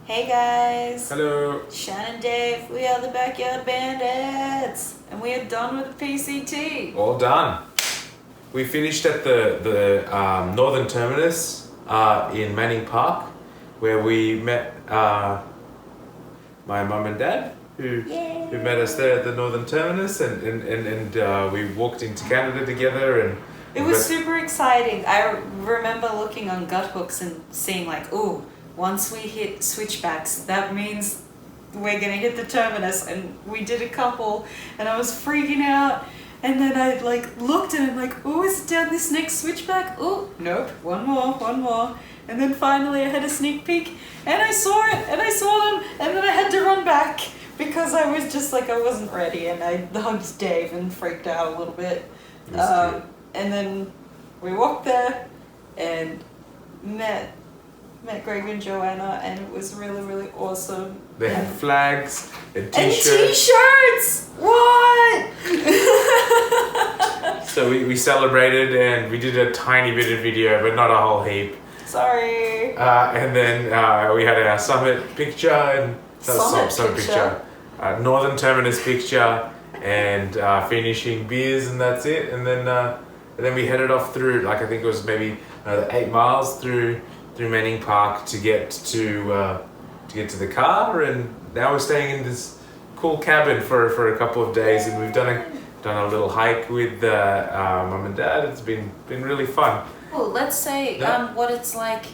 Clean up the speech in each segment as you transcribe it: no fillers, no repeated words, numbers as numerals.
Hey guys! Hello. Shan and Dave, we are the Backyard Bandits! And we are done with the PCT! All done. We finished at the northern terminus in Manning Park, where we met my mum and dad, who met us there at the northern terminus, and we walked into Canada together. And it was super exciting. I remember looking on gut hooks and seeing like, ooh, once we hit switchbacks, that means we're gonna hit the terminus. And we did a couple, and I was freaking out. And then I looked and I'm like, oh, is it down this next switchback? Oh, nope, one more. And then finally I had a sneak peek and I saw it and I saw them, and then I had to run back because I was just like, I wasn't ready, and I hugged Dave and freaked out a little bit. And then we walked there and met Greg and Joanna, and it was really, really awesome. They had flags and And t-shirts. t-shirts! What? So we celebrated, and we did a tiny bit of video, but not a whole heap. Sorry. And then we had our summit picture and Summit picture. Northern terminus picture, and finishing beers, and that's it. And then we headed off through, I think it was maybe 8 miles through Manning Park to get to the car, and now we're staying in this cool cabin for a couple of days, and we've done a little hike with mum and dad. It's been really fun. Well, let's say what it's like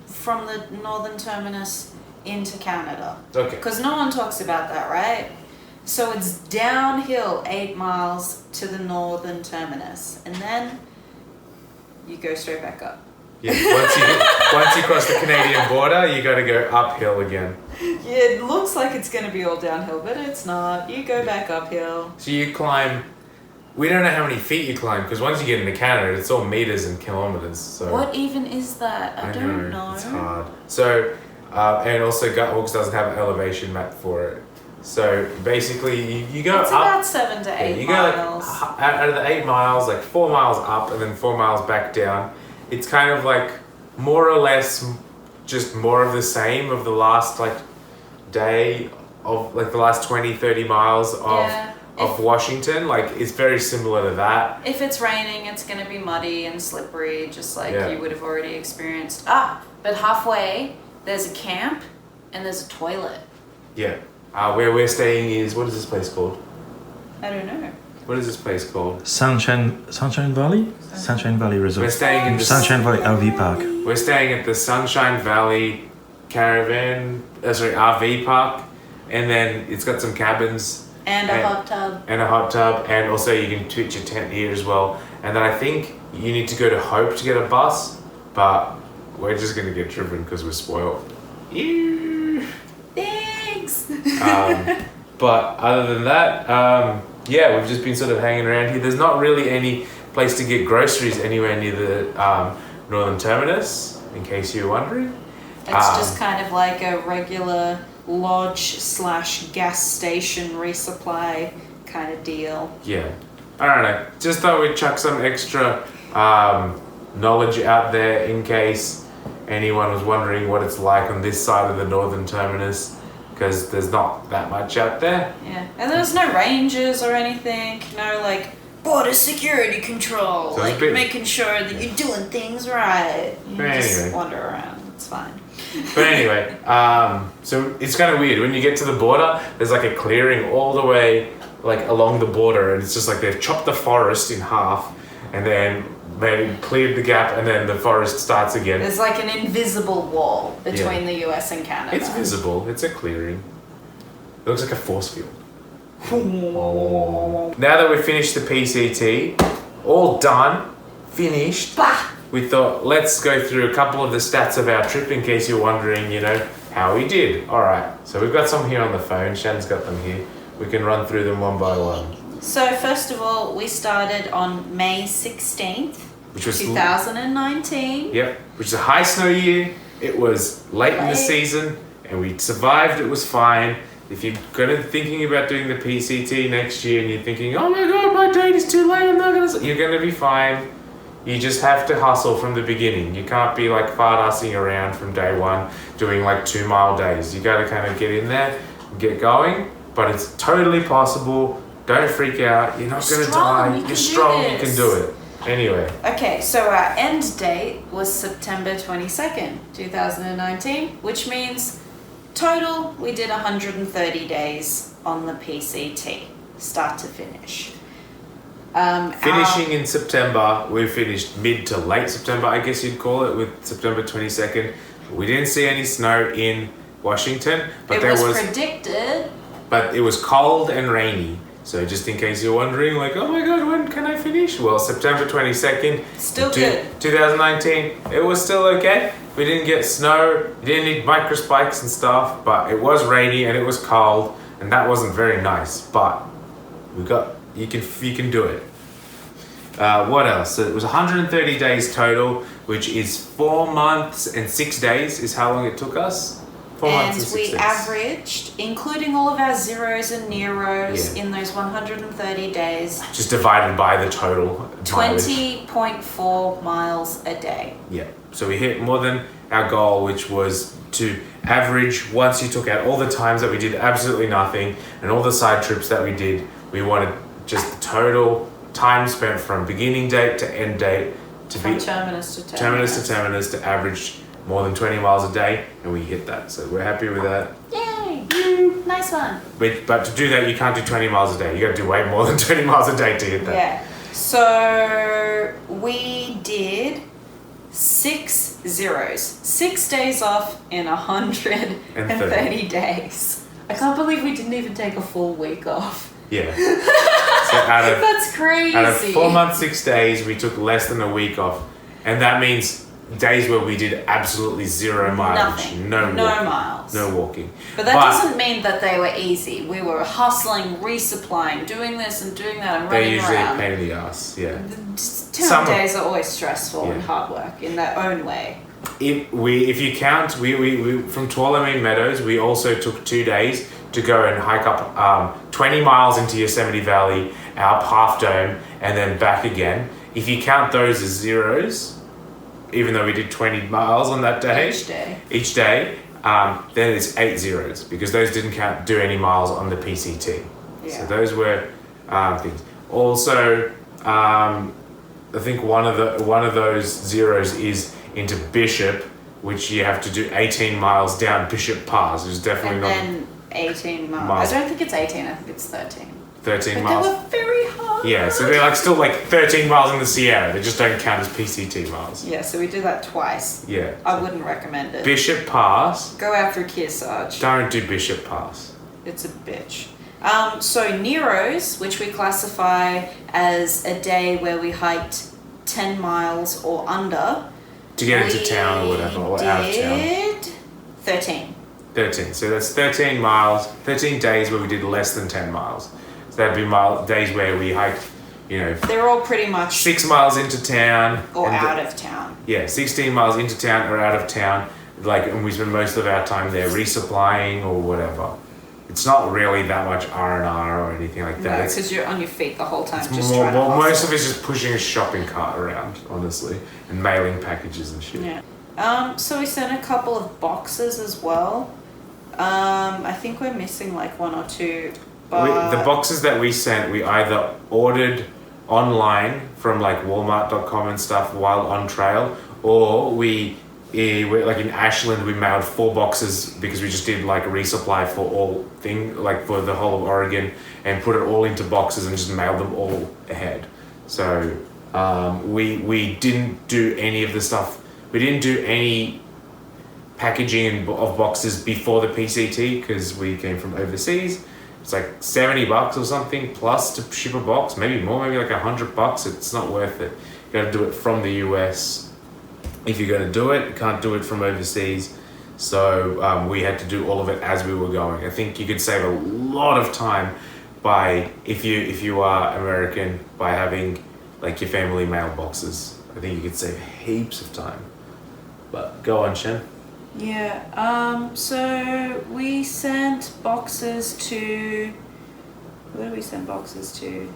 from the northern terminus into Canada. Okay. Because no one talks about that, right? So it's downhill 8 miles to the northern terminus, and then you go straight back up. Yeah. Once you cross the Canadian border, you got to go uphill again. Yeah, it looks like it's going to be all downhill, but it's not. You go back uphill. So you climb. We don't know how many feet you climb, because once you get into Canada, it's all meters and kilometers. So What even is that? I don't know. It's hard. So, and also Guthawks doesn't have an elevation map for it. So basically, you go It's up. about 7 to 8 You miles. go out of the 8 miles, 4 miles up, and then 4 miles back down. It's kind of more or less just more of the same of the last day of the last 20-30 miles of Washington. It's very similar to that. If it's raining, it's going to be muddy and slippery, just like Yeah. you would have already experienced. But halfway, there's a camp and there's a toilet. Yeah. Where we're staying is, what is this place called? I don't know. What is this place called? Sunshine Valley? Sunshine Valley Resort. We're staying in the Sunshine Valley RV Park. We're staying at the Sunshine Valley RV Park, and then it's got some cabins And a hot tub. and a hot tub, and also you can pitch your tent here as well. And then I think you need to go to Hope to get a bus, but we're just gonna get driven because we're spoiled. Ew. Thanks. But other than that, we've just been sort of hanging around here. There's not really any place to get groceries anywhere near the northern terminus, in case you're wondering. It's just kind of like a regular lodge/gas station resupply kind of deal. Yeah. I don't know. Just thought we'd chuck some extra knowledge out there in case anyone was wondering what it's like on this side of the northern terminus, because there's not that much out there. Yeah, and there's no rangers or anything, no border security control, So it's a bit- making sure that you're doing things right. You But just anyway. wander around, it's fine. But anyway, so it's kind of weird. When you get to the border, there's a clearing all the way along the border, and it's just they've chopped the forest in half and then maybe cleared the gap, and then the forest starts again. There's an invisible wall between the US and Canada. It's visible. It's a clearing. It looks like a force field. Now that we've finished the PCT, all done, finished, we thought let's go through a couple of the stats of our trip in case you're wondering, how we did. All right, so we've got some here on the phone. Shannon's got them here. We can run through them one by one. So first of all, we started on May 16th, Which was 2019. Yep, which is a high snow year. It was late in the season, and we survived. It was fine. If you're thinking about doing the PCT next year and you're thinking, oh my god, my date is too late, I'm not gonna, you're gonna be fine. You just have to hustle from the beginning. You can't be like fart-assing around from day one, doing like 2 mile days. You gotta kind of get in there, get going, but it's totally possible. Don't freak out. You're not gonna die. You're strong, you can do it. Anyway. Okay, so our end date was September 22nd, 2019, which means total we did 130 days on the PCT, start to finish. Finishing in September, we finished mid to late September, I guess you'd call it, with September 22nd. We didn't see any snow in Washington, but it was predicted. But it was cold and rainy. So just in case you're wondering, like, oh my God, when can I finish? Well, September 22nd, still good. 2019, it was still okay. We didn't get snow, we didn't need micro spikes and stuff, but it was rainy and it was cold, and that wasn't very nice. But you can do it. What else? So it was 130 days total, which is 4 months and 6 days is how long it took us. 4 months and 6 days. And we averaged, including all of our zeros and neros in those 130 days. Just divided by the total. 20.4 miles a day. Yeah. So we hit more than our goal, which was to average, once you took out all the times that we did absolutely nothing and all the side trips that we did, we wanted just the total time spent from beginning date to end date to from be terminus to terminus to average more than 20 miles a day, and we hit that. So we're happy with that. Yay! Nice one. But to do that, you can't do 20 miles a day. You got to do way more than 20 miles a day to hit that. Yeah. So we did 6 zeros, 6 days off in 130 days. I can't believe we didn't even take a full week off. Yeah. So that's crazy. Out of 4 months, 6 days, we took less than a week off. And that means days where we did absolutely zero mileage. Nothing. No miles. No walking. But that doesn't mean that they were easy. We were hustling, resupplying, doing this and doing that and running around. They're usually a pain in the ass, yeah. Town days are always stressful and hard work in their own way. If you count, we from Tuolumne Meadows, we also took 2 days to go and hike up 20 miles into Yosemite Valley, up Half Dome, and then back again. If you count those as zeros, even though we did 20 miles on that day, each day, then it's 8 zeros because those didn't do any miles on the PCT. Yeah. So those were things. Also, I think one of those zeros is into Bishop, which you have to do 18 miles down Bishop Pass. It's definitely not. And then 18 miles. I don't think it's 18. I think it's 13. 13 miles. They were very hard. Yeah, so they're still 13 miles in the Sierra. They just don't count as PCT miles. Yeah, so we did that twice. Yeah. I wouldn't recommend it. Bishop Pass. Go out for Kearsarge. Don't do Bishop Pass. It's a bitch. So Nero's, which we classify as a day where we hiked 10 miles or under. To get into town or whatever, or out of town. 13. 13. So that's 13 miles, 13 days where we did less than 10 miles. So that'd be days where we hiked, They're all pretty much 6 miles into town. Or out of town. Yeah, 16 miles into town or out of town. And we spend most of our time there resupplying or whatever. It's not really that much R&R or anything like that. No, because you're on your feet the whole time. Most of it's just pushing a shopping cart around, honestly, and mailing packages and shit. Yeah. So we sent a couple of boxes as well. I think we're missing 1 or 2. But The boxes that we sent, we either ordered online from Walmart.com and stuff while on trail, or we in Ashland we mailed 4 boxes because we just did a resupply for for the whole of Oregon and put it all into boxes and just mailed them all ahead. So we didn't do any of the stuff. We didn't do any packaging of boxes before the PCT because we came from overseas. It's $70 or something plus to ship a box, maybe more, maybe $100. It's not worth it. You got to do it from the US. If you're going to do it, you can't do it from overseas. So we had to do all of it as we were going. I think you could save a lot of time by if you are American by having your family mail boxes. I think you could save heaps of time. But go on, Shen. Yeah. So we sent boxes to. Where did we send boxes to?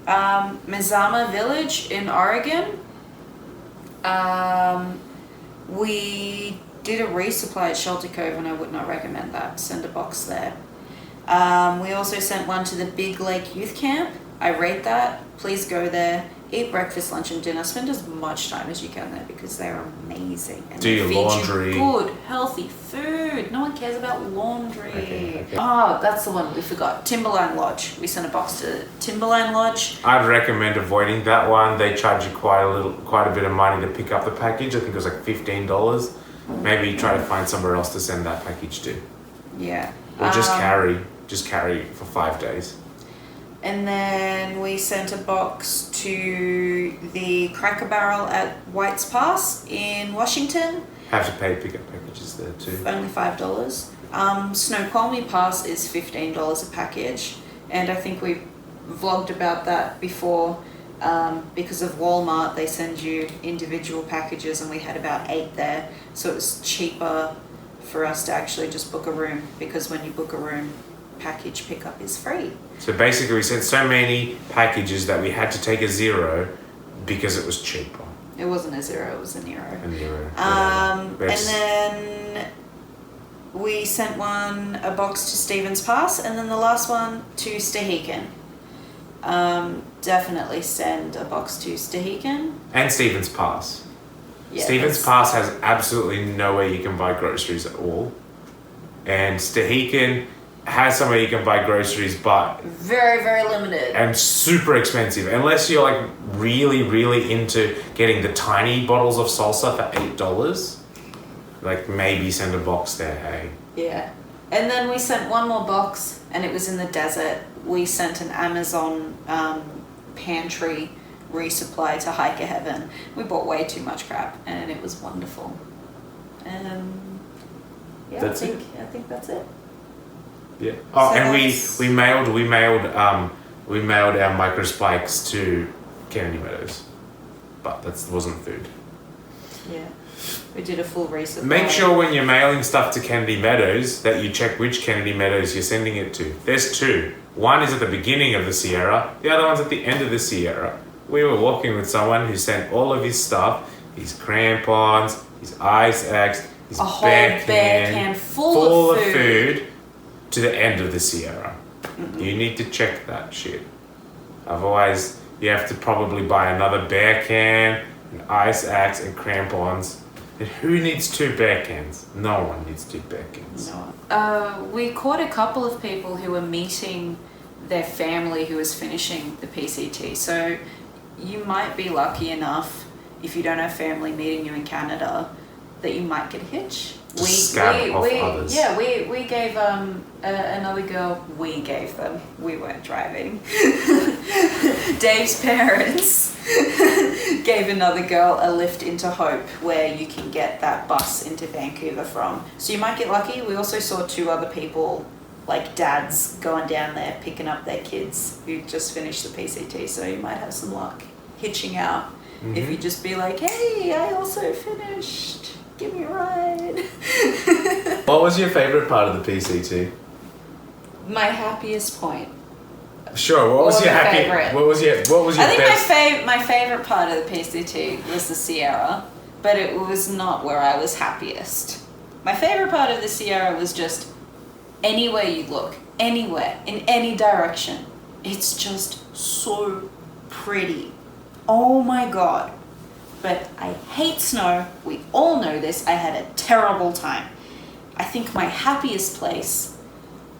Mazama Village in Oregon. We did a resupply at Shelter Cove, and I would not recommend that. Send a box there. We also sent one to the Big Lake Youth Camp. I rate that. Please go there. Eat breakfast, lunch, and dinner. Spend as much time as you can there because they're amazing. And Do they your feed laundry. You good, healthy food. No one cares about laundry. Okay. Oh, that's the one we forgot. Timberline Lodge. We sent a box to Timberline Lodge. I'd recommend avoiding that one. They charge you quite a bit of money to pick up the package. I think it was like $15. Maybe try to find somewhere else to send that package to. Yeah. Or just carry for 5 days. And then we sent a box to the Cracker Barrel at White's Pass in Washington. Have to pay pick up packages there too. Only $5. Snoqualmie Pass is $15 a package. And I think we vlogged about that before. Because of Walmart, they send you individual packages, and we had about 8 there. So it was cheaper for us to actually just book a room, because when you book a room, package pickup is free. So basically we sent so many packages that we had to take a 0 because it was cheaper. It wasn't a 0, it was a Nero. A 0. And then we sent a box to Stevens Pass, and then the last one to Stehekin. Definitely send a box to Stehekin. And Stevens Pass. Yeah, Stevens Pass has absolutely nowhere you can buy groceries at all. And Stehekin has somewhere you can buy groceries, but very, very limited. And super expensive. Unless you're like really, really into getting the tiny bottles of salsa for $8. Like maybe send a box there, hey. Yeah. And then we sent one more box, and it was in the desert. We sent an Amazon pantry resupply to Hiker Heaven. We bought way too much crap, and it was wonderful. Yeah, that's I think that's it. Yeah. Oh, So and that's- we mailed our micro spikes to Kennedy Meadows, but that wasn't food. Yeah. We did a full resupply. Make sure when you're mailing stuff to Kennedy Meadows that you check which Kennedy Meadows you're sending it to. There's 2. One is at the beginning of the Sierra, the other one's at the end of the Sierra. We were walking with someone who sent all of his stuff, his crampons, his ice axe, his a whole bear bear can can full of food to the end of the Sierra. You need to check that shit. Otherwise, you have to probably buy another bear can, an ice axe, and crampons. And who needs 2 bear cans? No one needs 2 bear cans. No. We caught a couple of people who were meeting their family who was finishing the PCT. So you might be lucky enough, if you don't have family meeting you in Canada, that you might get a hitch. Others. Yeah, we gave another girl. We gave them. We weren't driving. Dave's parents gave another girl a lift into Hope, where you can get that bus into Vancouver from. So you might get lucky. We also saw 2 other people, like dads, going down there picking up their kids who just finished the PCT. So you might have some luck hitching out if you just be like, "Hey, I also finished. Give me a ride." What was your favourite part of the PCT? My happiest point. Sure. What was Or your the happy? favourite. What was your I think best? my favorite part of the PCT was the Sierra, but it was not where I was happiest. My favorite part of the Sierra was just anywhere you look, anywhere, in any direction. It's just so pretty. Oh my god. But I hate snow. We all know this. I had a terrible time. I think my happiest place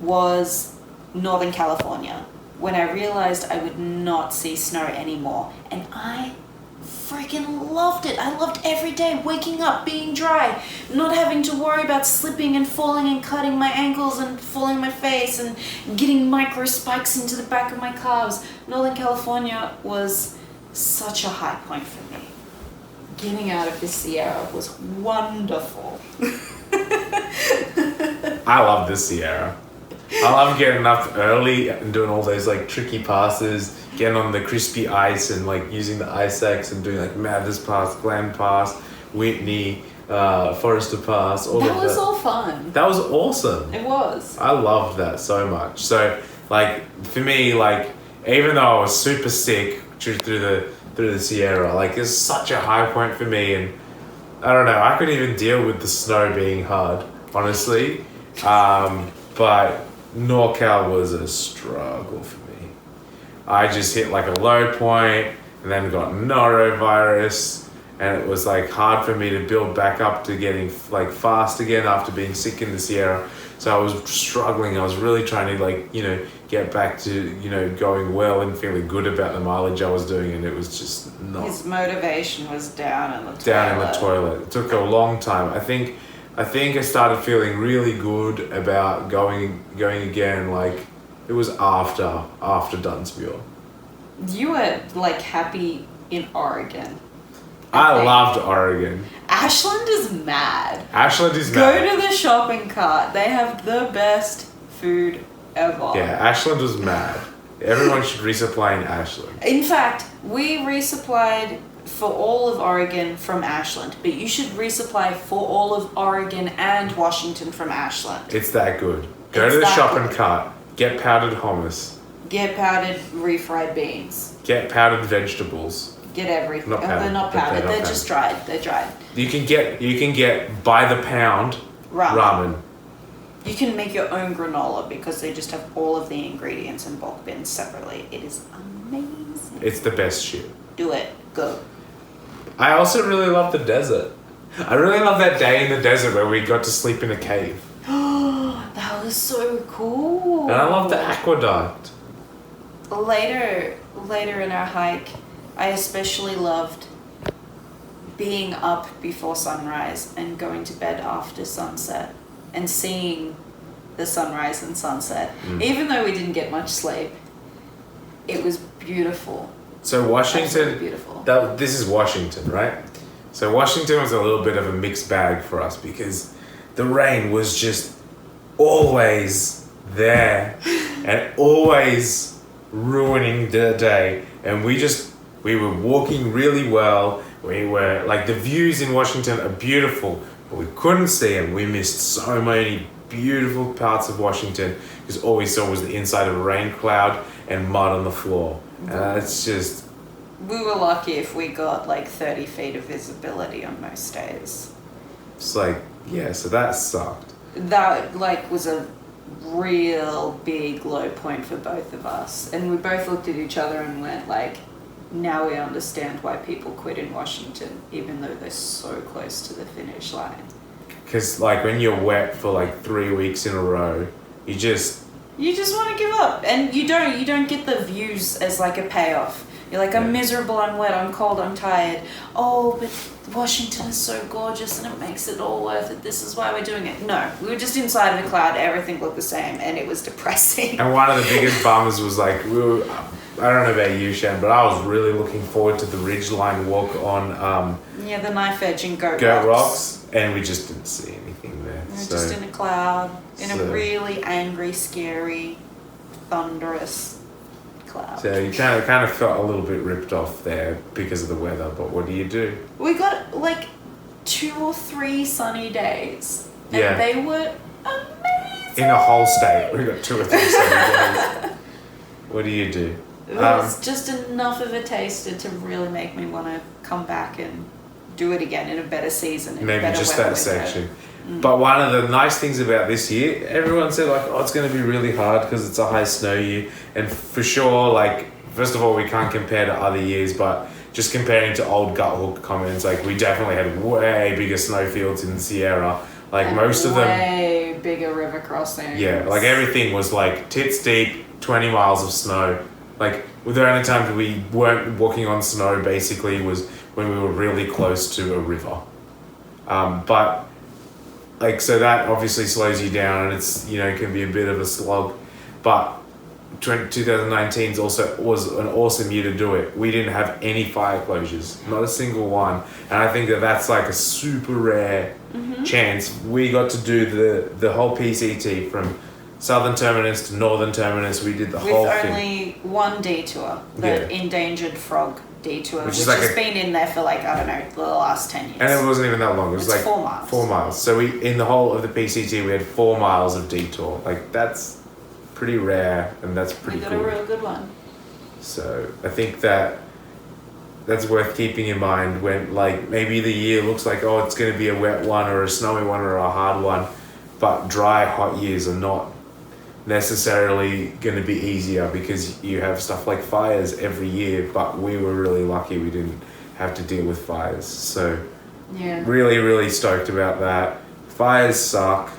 was Northern California, when I realized I would not see snow anymore. And I freaking loved it. I loved every day waking up, being dry, not having to worry about slipping and falling and cutting my ankles and falling my face and getting micro spikes into the back of my calves. Northern California was such a high point for me. Getting out of the Sierra was wonderful. I love the Sierra. I love getting up early and doing all those like tricky passes, getting on the crispy ice and like using the ice axe and doing like Mathers Pass, Glen Pass, Whitney, Forester Pass, all of that. That was all fun. That was awesome. It was. I loved that so much. So like for me, like even though I was super sick through through the Sierra. Like it's such a high point for me, and I don't know. I couldn't even deal with the snow being hard, honestly. But NorCal was a struggle for me. I just hit like a low point, and then got norovirus, and it was like hard for me to build back up to getting like fast again after being sick in the Sierra. So I was struggling. I was really trying to like, get back to, going well and feeling good about the mileage I was doing, and it was just not. His motivation was down in the toilet. Down in the toilet. It took a long time. I think I started feeling really good about going again. Like it was after Dunsmuir. You were like happy in Oregon. I loved Oregon. Ashland is mad. Ashland is Go mad. to the shopping cart. They have the best food ever. Yeah, Ashland was mad. Everyone should resupply in Ashland. In fact, we resupplied for all of Oregon from Ashland, but you should resupply for all of Oregon and Washington from Ashland. It's that good. Go It's to the that shopping good. cart. Get powdered hummus. Get powdered refried beans. Get powdered vegetables. Get everything. Not powdered. They're not They're powdered. not They're powdered. just dried. They're dried. You can get by the pound ramen. You can make your own granola because they just have all of the ingredients in bulk bins separately. It is amazing. It's the best shit. Do it. Go. I also really love the desert. I really love that day in the desert where we got to sleep in a cave. That was so cool. And I love the aqueduct. Later in our hike, I especially loved being up before sunrise and going to bed after sunset and seeing the sunrise and sunset. Even though we didn't get much sleep, it was beautiful. So Absolutely Washington, beautiful. this is Washington, right? So Washington was a little bit of a mixed bag for us because the rain was just always there and always ruining the day. And we were walking really well. We were like, the views in Washington are beautiful, but we couldn't see them. We missed so many beautiful parts of Washington because all we saw was the inside of a rain cloud and mud on the floor. It's just... We were lucky if we got like 30 feet of visibility on most days. It's like, yeah, so that sucked. That like was a real big low point for both of us. And we both looked at each other and went like, now we understand why people quit in Washington, even though they're so close to the finish line. Because like when you're wet for like 3 weeks in a row, you just want to give up, and you don't get the views as like a payoff. You're like, I'm miserable, I'm wet, I'm cold, I'm tired. Oh, but Washington is so gorgeous and it makes it all worth it. This is why we're doing it. No, we were just inside of a cloud. Everything looked the same and it was depressing. And one of the biggest bummers was like, I don't know about you, Shan, but I was really looking forward to the ridgeline walk on the knife edge and goat rocks, and we just didn't see anything there. We were just in a cloud, in a So- really angry, scary, thunderous cloud. So you kind of felt a little bit ripped off there because of the weather, but what do? We got like 2 or 3 sunny days, and Yeah. they were amazing. In a whole state, we got 2 or 3 sunny days. What do? It was just enough of a taster to really make me want to come back and do it again in a better season. In a Maybe better just weather that window. section. But one of the nice things about this year, everyone said like, oh, it's going to be really hard because it's a high snow year. And for sure, like, first of all, we can't compare to other years, but just comparing to old Gut Hook comments, like we definitely had way bigger snowfields in the Sierra. Like And most of them, way bigger river crossings. yeah, like everything was like tits deep, 20 miles of snow. Like the only time we weren't walking on snow basically was when we were really close to a river. But like, so that obviously slows you down and it's, it can be a bit of a slog. But 2019 also was an awesome year to do it. We didn't have any fire closures, not a single one. And I think that that's like a super rare chance. We got to do the whole PCT from southern terminus to northern terminus. We did the whole With thing. only one detour, the endangered frog detour, which like has been in there for like, I don't know, the last 10 years. And it wasn't even that long. It was It's like 4 miles. 4 miles. So in the whole of the PCT, we had 4 miles of detour. Like that's pretty rare and that's pretty We got cool. a real good one. So I think that that's worth keeping in mind when like maybe the year looks like, oh, it's going to be a wet one or a snowy one or a hard one, but dry hot years are not necessarily going to be easier because you have stuff like fires every year, but we were really lucky we didn't have to deal with fires. So Yeah. really stoked about that. Fires suck,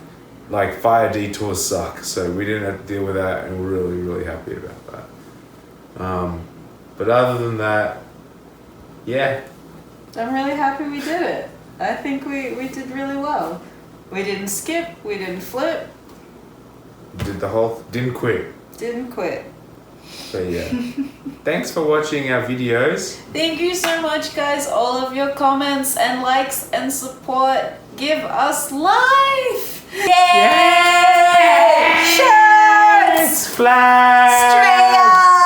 like fire detours suck, so we didn't have to deal with that, and we're really happy about that. But other than that, yeah, I'm really happy we did it. I think we did really well. We didn't skip, we didn't flip, didn't quit. didn't quit. But yeah, thanks for watching our videos. Thank you so much, guys. All of your comments and likes and support give us life. Yay! Shirts! Flags! Straight